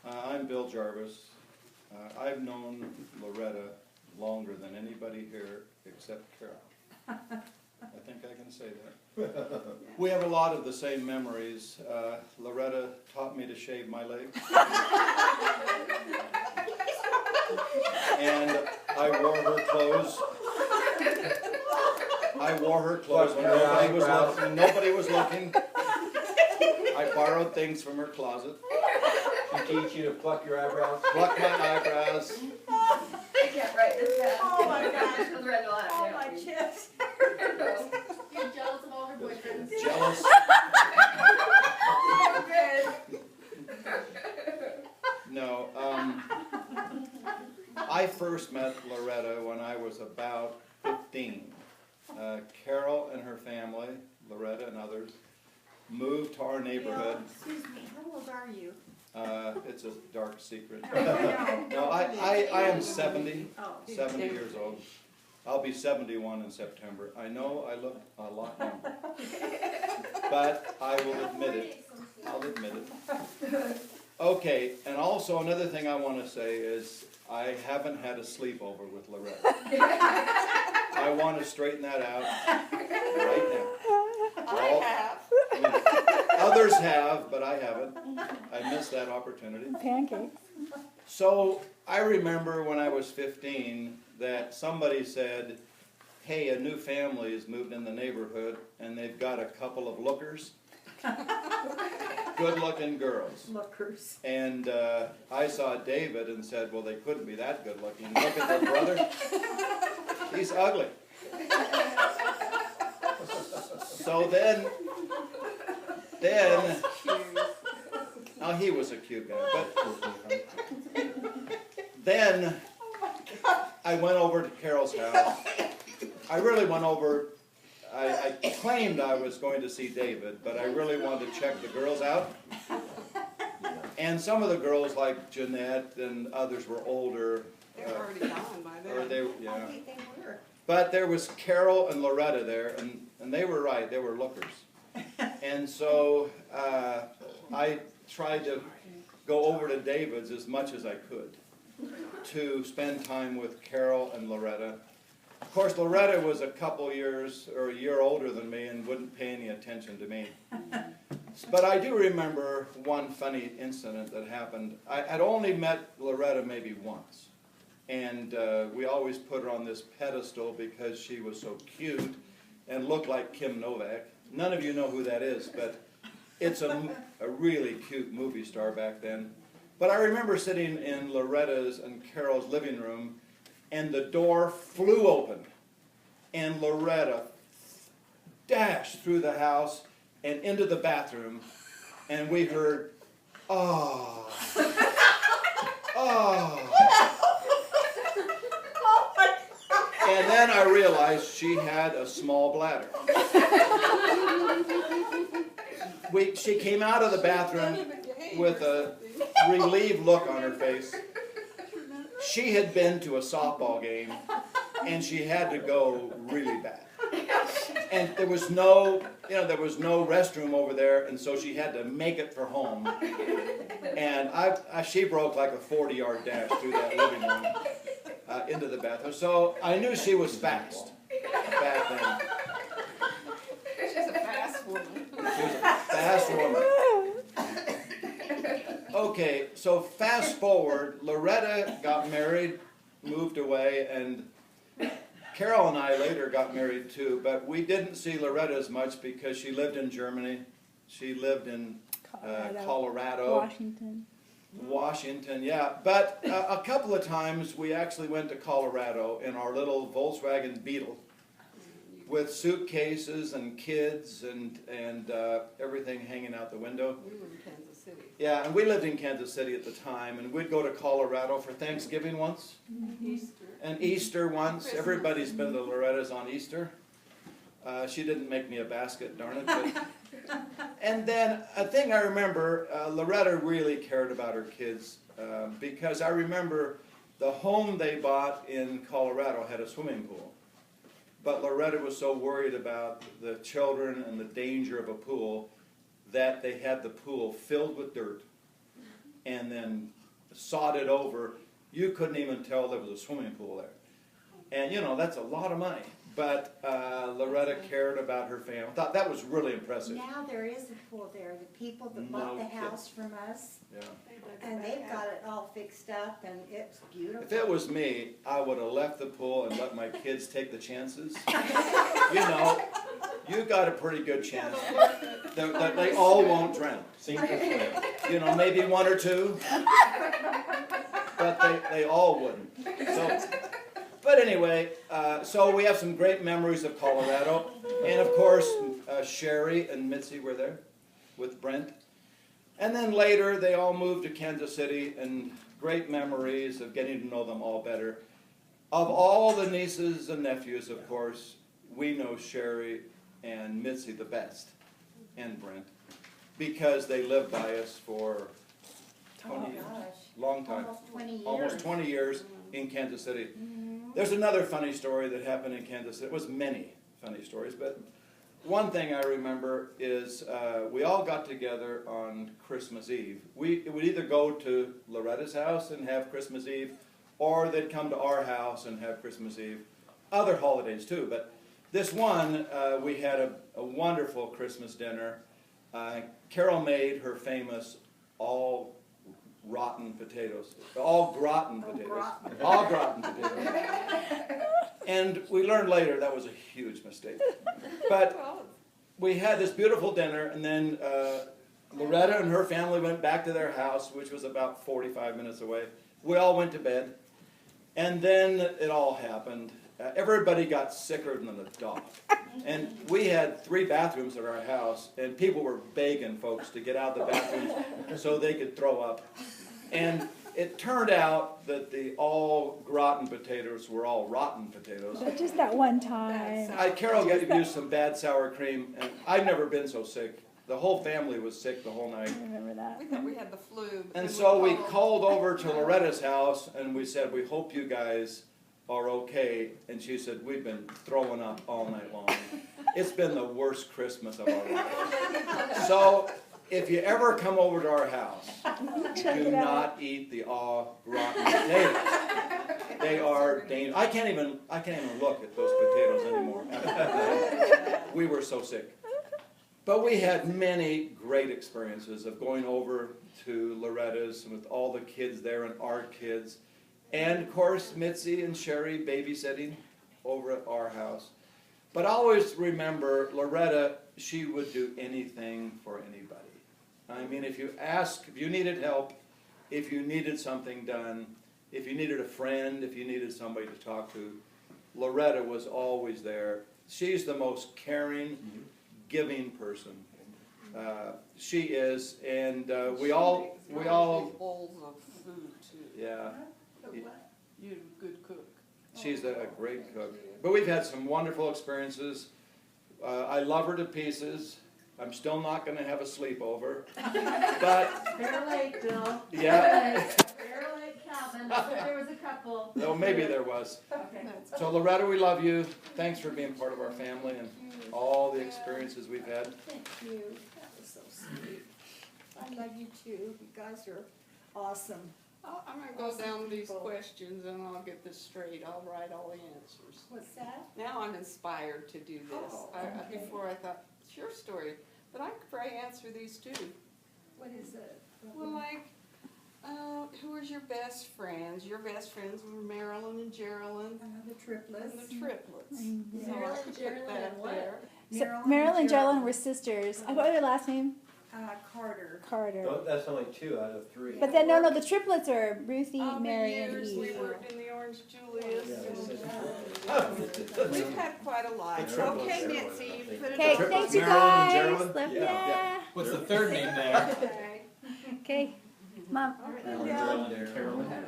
I'm Bill Jarvis. I've known Loretta longer than anybody here except Carol. I think I can say that. We have a lot of the same memories. Loretta taught me to shave my legs. And I wore her clothes. I wore her clothes when nobody was looking. I borrowed things from her closet. She teach you to pluck your eyebrows? Pluck my eyebrows. I can't write this down. Oh my gosh. This was read a lot. Oh, my chest. You're jealous of all her boyfriends. Jealous. No, I first met Loretta when I was about 15. Carol and her family, Loretta and others, moved to our neighborhood. Excuse me, how old are you? It's a dark secret. No. No, I am 70 Oh. years old. I'll be 71 in September. I know I look a lot younger, but I will admit it. I'll admit it. Okay, and also another thing I want to say is I haven't had a sleepover with Loretta. I want to straighten that out right now. I have. Others have, but I haven't. I missed that opportunity. Pancakes. So I remember when I was 15 that somebody said, hey, a new family has moved in the neighborhood and they've got a couple of lookers. Good-looking girls. Lookers. And I saw David and said, well, they couldn't be that good-looking. Look at their brother. He's ugly. So then, now he was a cute guy, but then I went over to Carol's house. I really went over, I claimed I was going to see David, but I really wanted to check the girls out. And some of the girls, like Jeanette and others, were older. They were already gone by then. Or they, yeah. I think they were. But there was Carol and Loretta there, and they were right, they were lookers. And so I tried to go over to David's as much as I could to spend time with Carol and Loretta. Of course, Loretta was a couple years or a year older than me and wouldn't pay any attention to me. But I do remember one funny incident that happened. I'd only met Loretta maybe once. And we always put her on this pedestal because she was so cute and looked like Kim Novak. None of you know who that is, but it's a really cute movie star back then. But I remember sitting in Loretta's and Carol's living room, and the door flew open, and Loretta dashed through the house and into the bathroom, and we heard, oh, oh. And then I realized she had a small bladder. She came out of the bathroom with a relieved look on her face. She had been to a softball game, and she had to go really bad. And there was no restroom over there, and so she had to make it for home. And she broke like a 40-yard dash through that living room into the bathroom. So I knew she was fast back then. She's a fast woman. She was a fast woman. Okay, so fast forward, Loretta got married, moved away, and Carol and I later got married too, but we didn't see Loretta as much because she lived in Germany. She lived in Colorado. Washington, yeah. But a couple of times we actually went to Colorado in our little Volkswagen Beetle with suitcases and kids and everything hanging out the window. We were in Kansas City. Yeah, and we lived in Kansas City at the time, and we'd go to Colorado for Thanksgiving once. Easter. And Easter once. Everybody's been to Loretta's on Easter. She didn't make me a basket, darn it. But. And then a thing I remember, Loretta really cared about her kids because I remember the home they bought in Colorado had a swimming pool. But Loretta was so worried about the children and the danger of a pool that they had the pool filled with dirt. and then sodded over. You couldn't even tell there was a swimming pool there. And you know, that's a lot of money. But Loretta cared about her family. I thought that was really impressive. Now there is a pool there. The people that No bought the kidding. house from us, Yeah. and they've got it all fixed up, and it's beautiful. If it was me, I would have left the pool and let my kids take the chances. You know, you got a pretty good chance that they all won't drown. Sink or swim. You know, maybe one or two, but they all wouldn't. So, but anyway, so we have some great memories of Colorado, and of course Sherry and Mitzi were there with Brent, and then later they all moved to Kansas City, and great memories of getting to know them all better. Of all the nieces and nephews, of course, we know Sherry and Mitzi the best, and Brent, because they lived by us for 20 years. Gosh, Long time. almost 20 years. Almost 20 years in Kansas City. There's another funny story that happened in Kansas City. It was many funny stories, but one thing I remember is we all got together on Christmas Eve. We would either go to Loretta's house and have Christmas Eve, or they'd come to our house and have Christmas Eve. Other holidays too, but this one, we had a wonderful Christmas dinner. Carol made her famous all rotten potatoes. All gratin potatoes. All gratin potatoes. And we learned later that was a huge mistake. But we had this beautiful dinner, and then Loretta and her family went back to their house, which was about 45 minutes away. We all went to bed. And then it all happened. Everybody got sicker than a dog. And we had 3 bathrooms at our house, and people were begging folks to get out of the bathrooms so they could throw up. And it turned out that the all gratin potatoes were all rotten potatoes. But just that one time. Carol got to use some bad sour cream, and I've never been so sick. The whole family was sick the whole night. I remember that. We thought we had the flu. but And then so we called over to Loretta's house, and we said, we hope you guys are okay. And she said, we've been throwing up all night long. It's been the worst Christmas of our life. So if you ever come over to our house, Check do it out. not eat the all rotten potatoes. They are dangerous. I can't even look at those potatoes anymore. We were so sick. But we had many great experiences of going over to Loretta's with all the kids there and our kids. And of course, Mitzi and Sherry babysitting over at our house. But I always remember Loretta, she would do anything for anybody. I mean, if you needed help, if you needed something done, if you needed a friend, if you needed somebody to talk to, Loretta was always there. She's the most caring, giving person. She is, and we all, bowls of food too. yeah. You're a good cook. She's a great cook. But we've had some wonderful experiences. I love her to pieces. I'm still not going to have a sleepover. But, They're late, Bill. yeah, They're late, Calvin. I said there was a couple. no, maybe there was. Okay. So Loretta, we love you. Thanks for being part of our family and all the experiences we've had. Thank you. That was so sweet. I love you too. You guys are awesome. I'm gonna go down these questions and I'll get this straight. I'll write all the answers. What's that? Now I'm inspired to do this. Oh, okay. Before I thought, it's your story, but I could probably answer these too. What is it? Well, like, who was your best friends? Your best friends were Marilyn and Geraldine The triplets. and the triplets. Yeah. So I could put that there. So Marilyn and Geraldine were sisters. What was their last name? Carter. Carter. That's only 2 out of 3. But then, no, the triplets are Ruthie, All the Mary, and years we Eve. worked in the Orange Julius. Yeah, and We've had quite a life. The triplets Okay, are Mitzi, one, I think. put it Okay, on. thanks you Marilyn and guys. Geraldine? Love Yeah. ya. What's the third name there? Okay. Okay, Mom. Carolyn.